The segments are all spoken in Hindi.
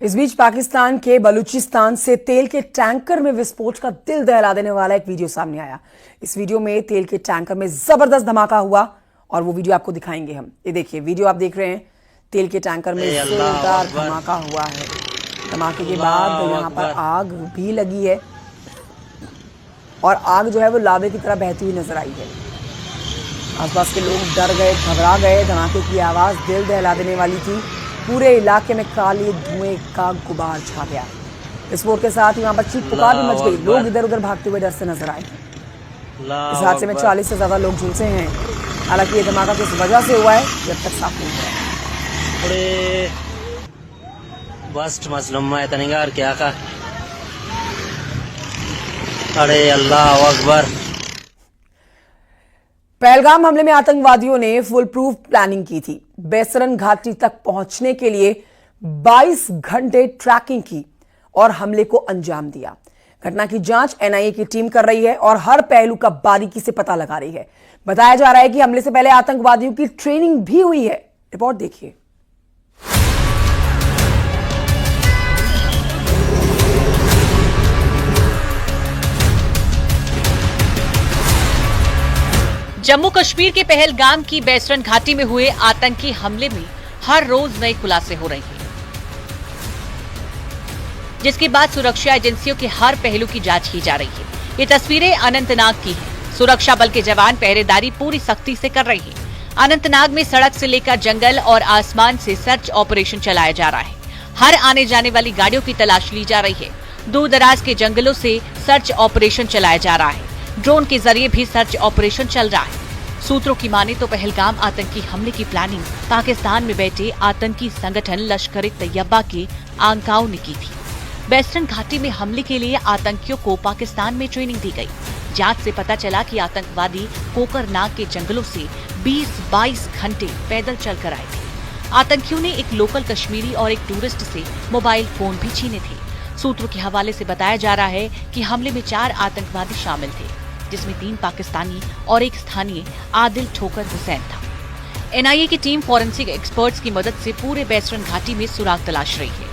इस बीच पाकिस्तान के बलूचिस्तान से तेल के टैंकर में विस्फोट का दिल दहला देने वाला एक वीडियो सामने आया। इस वीडियो में तेल के टैंकर में जबरदस्त धमाका हुआ और वो वीडियो आपको दिखाएंगे हम। ये देखिए वीडियो आप देख रहे हैं, तेल के टैंकर में जोरदार धमाका हुआ है। धमाके के बाद यहाँ पर आग भी लगी है और आग जो है वो लावे की तरह बहती हुई नजर आई है। आसपास के लोग डर गए, घबरा गए। धमाके की आवाज दिल दहला देने वाली थी। पूरे इलाके में काले धुएं का गुबार छा गया। विस्फोट के साथ ही वहां पर चीख पुकार भी मच गई। लोग इधर उधर भागते हुए डर से नजर आए। इस हादसे में 40 से ज्यादा लोग झुलसे हैं। हालांकि ये धमाका किस वजह से हुआ है जब तक साफ नहीं हुआ। बस्ट मसलुम है तनिगार क्या का। अरे अल्लाह अकबर। पहलगाम हमले में आतंकवादियों ने फुल प्रूफ प्लानिंग की थी। बेसरन घाटी तक पहुंचने के लिए 22 घंटे ट्रैकिंग की और हमले को अंजाम दिया। घटना की जांच एनआईए की टीम कर रही है और हर पहलू का बारीकी से पता लगा रही है। बताया जा रहा है कि हमले से पहले आतंकवादियों की ट्रेनिंग भी हुई है। रिपोर्ट देखिए। जम्मू कश्मीर के पहलगाम की बेसरन घाटी में हुए आतंकी हमले में हर रोज नए खुलासे हो रहे हैं, जिसके बाद सुरक्षा एजेंसियों के हर पहलू की जांच की जा रही है। ये तस्वीरें अनंतनाग की हैं। सुरक्षा बल के जवान पहरेदारी पूरी सख्ती से कर रहे हैं। अनंतनाग में सड़क से लेकर जंगल और आसमान से सर्च ऑपरेशन चलाया जा रहा है। हर आने जाने वाली गाड़ियों की तलाश ली जा रही है। दूर दराज के जंगलों से सर्च ऑपरेशन चलाया जा रहा है। ड्रोन के जरिए भी सर्च ऑपरेशन चल रहा है। सूत्रों की माने तो पहलगाम आतंकी हमले की प्लानिंग पाकिस्तान में बैठे आतंकी संगठन लश्कर-ए-तैयबा के आंकाओं ने की थी। बेसरन घाटी में हमले के लिए आतंकियों को पाकिस्तान में ट्रेनिंग दी गई। जांच से पता चला कि आतंकवादी कोकरनाग के जंगलों से 20-22 घंटे पैदल चलकर आए थे। आतंकियों ने एक लोकल कश्मीरी और एक टूरिस्ट से मोबाइल फोन भी छीने थे। सूत्रों के हवाले से बताया जा रहा है कि हमले में 4 आतंकवादी शामिल थे, जिसमें 3 पाकिस्तानी और एक स्थानीय आदिल ठोकर हुसैन था। एनआईए की टीम फॉरेंसिक एक्सपर्ट्स की मदद से पूरे बेसरन घाटी में सुराग तलाश रही है।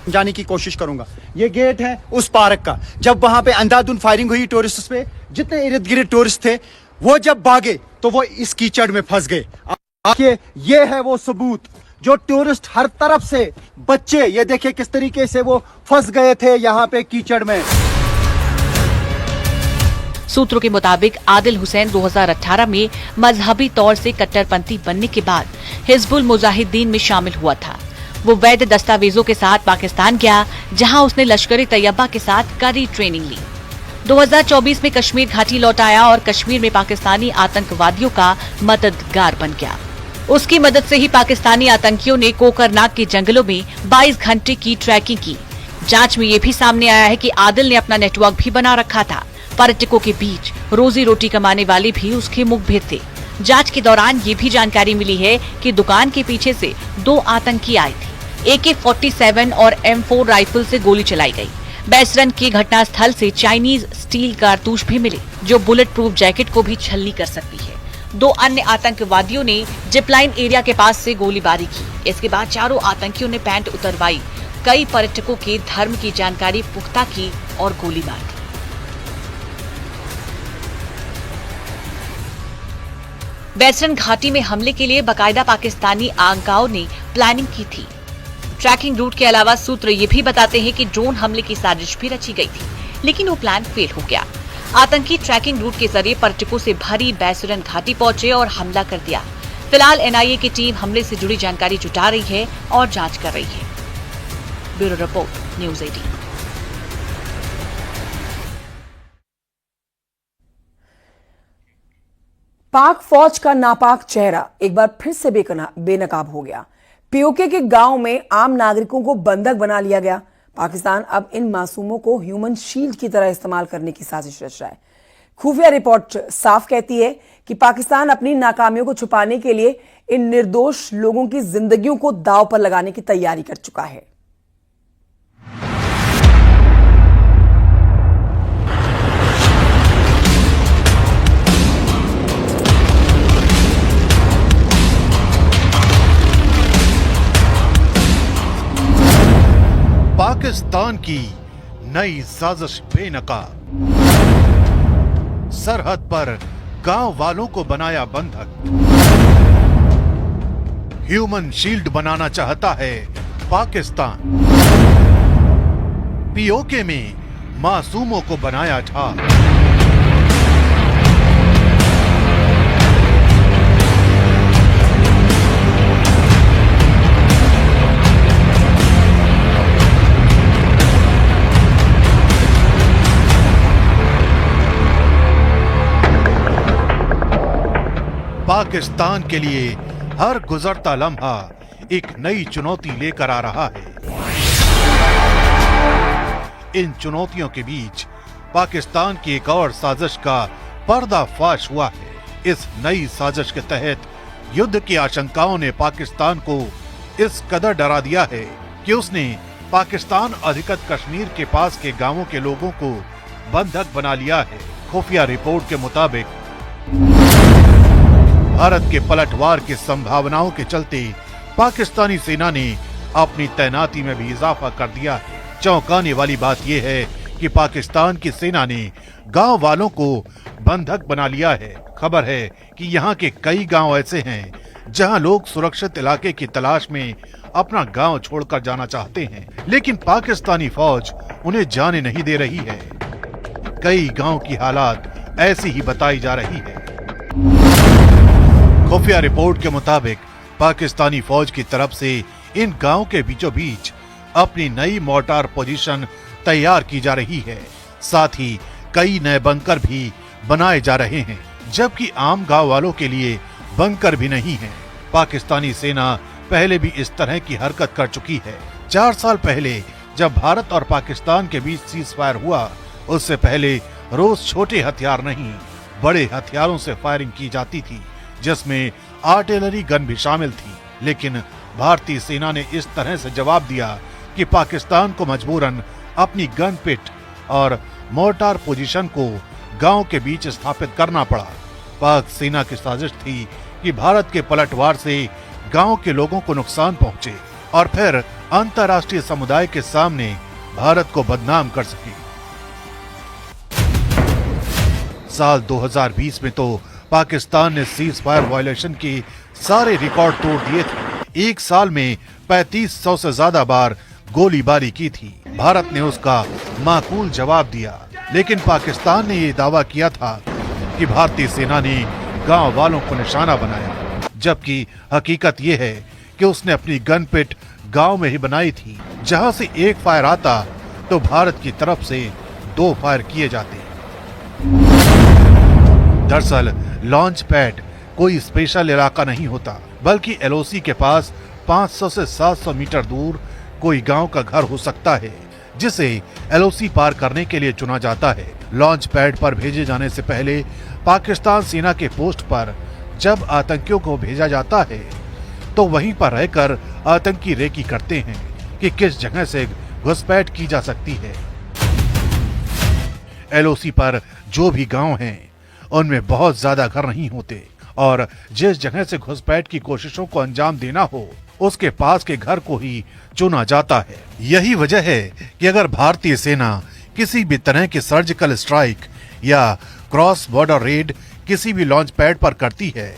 जाने की कोशिश करूंगा। ये गेट है उस पार्क का। जब वहां पे अंधाधुंध फायरिंग हुई टूरिस्ट पे, जितने इर्द गिर्द टूरिस्ट थे वो जब भागे तो वो इस कीचड़ में फंस गए। आखिर ये है वो सबूत जो टूरिस्ट हर तरफ से बच्चे, ये देखिए किस तरीके से वो फंस गए थे यहाँ पे कीचड़ में। सूत्रों के मुताबिक आदिल हुसैन 2018 में मजहबी तौर से कट्टरपंथी बनने के बाद हिजबुल मुजाहिदीन में शामिल हुआ था। वो वैध दस्तावेजों के साथ पाकिस्तान गया, जहां उसने लश्कर-ए-तैयबा के साथ कड़ी ट्रेनिंग ली। 2024 में कश्मीर घाटी लौट आया और कश्मीर में पाकिस्तानी आतंकवादियों का मददगार बन गया। उसकी मदद से ही पाकिस्तानी आतंकियों ने कोकरनाग के जंगलों में 22 घंटे की ट्रैकिंग की। जांच में ये भी सामने आया है कि आदिल ने अपना नेटवर्क भी बना रखा था। पर्यटकों के बीच रोजी रोटी कमाने वाले भी उसके मुखबिर थे। जांच के दौरान ये भी जानकारी मिली है कि दुकान के पीछे से 2 आतंकी आए थे। AK-47 और M4 राइफल से गोली चलाई गई। बेसरन के घटनास्थल से चाइनीज स्टील कारतूस भी मिले, जो बुलेट प्रूफ जैकेट को भी छलनी कर सकती है। 2 अन्य आतंकवादियों ने जिपलाइन एरिया के पास से गोलीबारी की। इसके बाद चारों आतंकियों ने पैंट उतरवाई, कई पर्यटकों के धर्म की जानकारी पुख्ता की और गोली मार दी। बेसरन घाटी में हमले के लिए बाकायदा पाकिस्तानी आंकाओं ने प्लानिंग की थी। ट्रैकिंग रूट के अलावा सूत्र ये भी बताते हैं कि ड्रोन हमले की साजिश भी रची गई थी, लेकिन वो प्लान फेल हो गया। आतंकी ट्रैकिंग रूट के जरिए पर्यटकों से भरी बेसरन घाटी पहुंचे और हमला कर दिया। फिलहाल एनआईए की टीम हमले से जुड़ी जानकारी जुटा रही है और जांच कर रही है। Bureau report, news 18। पाक फौज का नापाक चेहरा एक बार फिर से बेनकाब हो गया। पीओके के गांव में आम नागरिकों को बंधक बना लिया गया। पाकिस्तान अब इन मासूमों को ह्यूमन शील्ड की तरह इस्तेमाल करने की साजिश रच रहा है। खुफिया रिपोर्ट साफ कहती है कि पाकिस्तान अपनी नाकामियों को छुपाने के लिए इन निर्दोष लोगों की जिंदगियों को दांव पर लगाने की तैयारी कर चुका है। पाकिस्तान की नई साजिश बेनकाब। सरहद पर गांव वालों को बनाया बंधक। ह्यूमन शील्ड बनाना चाहता है पाकिस्तान। पीओके में मासूमों को बनाया ढाल। पाकिस्तान के लिए हर गुजरता लम्हा एक नई चुनौती लेकर आ रहा है। इन चुनौतियों के बीच पाकिस्तान की एक और साजिश का पर्दाफाश हुआ है। इस नई साजिश के तहत युद्ध की आशंकाओं ने पाकिस्तान को इस कदर डरा दिया है कि उसने पाकिस्तान अधिकृत कश्मीर के पास के गांवों के लोगों को बंधक बना लिया है। खुफिया रिपोर्ट के मुताबिक भारत के पलटवार की संभावनाओं के चलते पाकिस्तानी सेना ने अपनी तैनाती में भी इजाफा कर दिया है। चौंकाने वाली बात यह है कि पाकिस्तान की सेना ने गांव वालों को बंधक बना लिया है। खबर है कि यहां के कई गांव ऐसे हैं जहां लोग सुरक्षित इलाके की तलाश में अपना गांव छोड़कर जाना चाहते हैं, लेकिन पाकिस्तानी फौज उन्हें जाने नहीं दे रही है। कई गांव की हालात ऐसी ही बताई जा रही है। खुफिया रिपोर्ट के मुताबिक पाकिस्तानी फौज की तरफ से इन गांव के बीचों बीच अपनी नई मोर्टार पोजीशन तैयार की जा रही है। साथ ही कई नए बंकर भी बनाए जा रहे हैं, जबकि आम गांव वालों के लिए बंकर भी नहीं है। पाकिस्तानी सेना पहले भी इस तरह की हरकत कर चुकी है। 4 साल पहले जब भारत और पाकिस्तान के बीच सीज फायर हुआ, उससे पहले रोज छोटे हथियार नहीं बड़े हथियारों से फायरिंग की जाती थी, जिसमें आर्टिलरी गन भी शामिल थी। लेकिन भारतीय सेना ने इस तरह से जवाब दिया कि पाकिस्तान को मजबूरन अपनी गन पिट और मोर्टार पोजीशन को गांव के बीच स्थापित करना पड़ा। पाक सेना की साजिश थी कि भारत के पलटवार से गांव के लोगों को नुकसान पहुंचे और फिर अंतर्राष्ट्रीय समुदाय के सामने भारत को बदनाम कर सके। साल 2020 में तो पाकिस्तान ने सीज फायर वायलेशन के सारे रिकॉर्ड तोड़ दिए थे। एक साल में 3500 से ज्यादा बार गोलीबारी की थी। भारत ने उसका माकूल जवाब दिया, लेकिन पाकिस्तान ने ये दावा किया था कि भारतीय सेना ने गांव वालों को निशाना बनाया, जबकि हकीकत ये है कि उसने अपनी गन पिट गांव में ही बनाई थी, जहां से एक फायर आता तो भारत की तरफ से 2 फायर किए जाते। दरअसल लॉन्च पैड कोई स्पेशल इलाका नहीं होता, बल्कि एलओसी के पास 500 से 700 मीटर दूर कोई गांव का घर हो सकता है, जिसे एलओसी पार करने के लिए चुना जाता है। लॉन्च पैड पर भेजे जाने से पहले पाकिस्तान सेना के पोस्ट पर जब आतंकियों को भेजा जाता है, तो वहीं पर रहकर आतंकी रेकी करते हैं कि किस जगह से घुसपैठ की जा सकती है। एलओसी पर जो भी गांव हैं, उनमें बहुत ज्यादा घर नहीं होते और जिस जगह से घुसपैठ की कोशिशों को अंजाम देना हो, उसके पास के घर को ही चुना जाता है। यही वजह है कि अगर भारतीय सेना किसी भी तरह की सर्जिकल स्ट्राइक या क्रॉस बॉर्डर रेड किसी भी लॉन्च पैड पर करती है,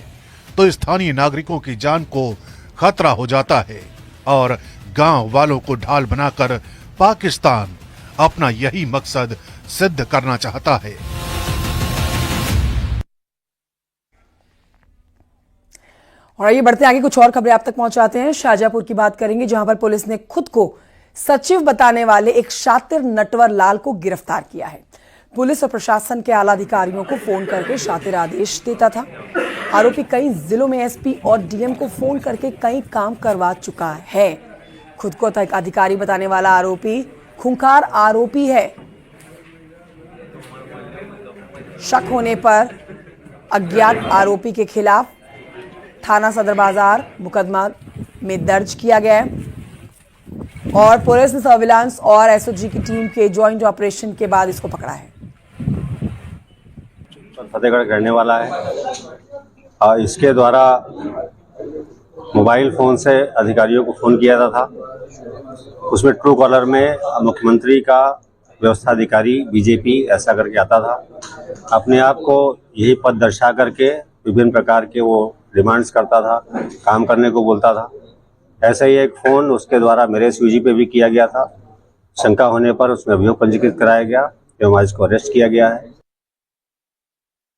तो स्थानीय नागरिकों की जान को खतरा हो जाता है और गांव वालों को ढाल बनाकर पाकिस्तान अपना यही मकसद सिद्ध करना चाहता है। और आइए बढ़ते आगे, कुछ और खबरें आप तक पहुंचाते हैं। शाहजहांपुर की बात करेंगे, जहां पर पुलिस ने खुद को सचिव बताने वाले एक शातिर नटवर लाल को गिरफ्तार किया है। पुलिस और प्रशासन के आला अधिकारियों को फोन करके शातिर आदेश देता था। आरोपी कई जिलों में एसपी और डीएम को फोन करके कई काम करवा चुका है। खुद को अधिकारी बताने वाला आरोपी खूंखार आरोपी है। शक होने पर अज्ञात आरोपी के खिलाफ थाना सदर बाजार मुकदमा में दर्ज किया गया है और पुलिस ने सर्विलांस और एसओजी की टीम के ज्वाइंट ऑपरेशन के बाद इसको पकड़ा है। फतेहगढ़ करने वाला है और इसके द्वारा मोबाइल फ़ोन से अधिकारियों को फ़ोन किया था उसमें ट्रू कॉलर में मुख्यमंत्री का व्यवस्था अधिकारी बीजेपी ऐसा करके आता था। अपने आप को यही पद दर्शा करके विभिन्न प्रकार के वो डिमांड्स करता था, काम करने को बोलता था। ऐसा ही एक फ़ोन उसके द्वारा मेरे स्विगी पे भी किया गया था। शंका होने पर उसमें अभियोग पंजीकृत कराया गया एवं आज को अरेस्ट किया गया है।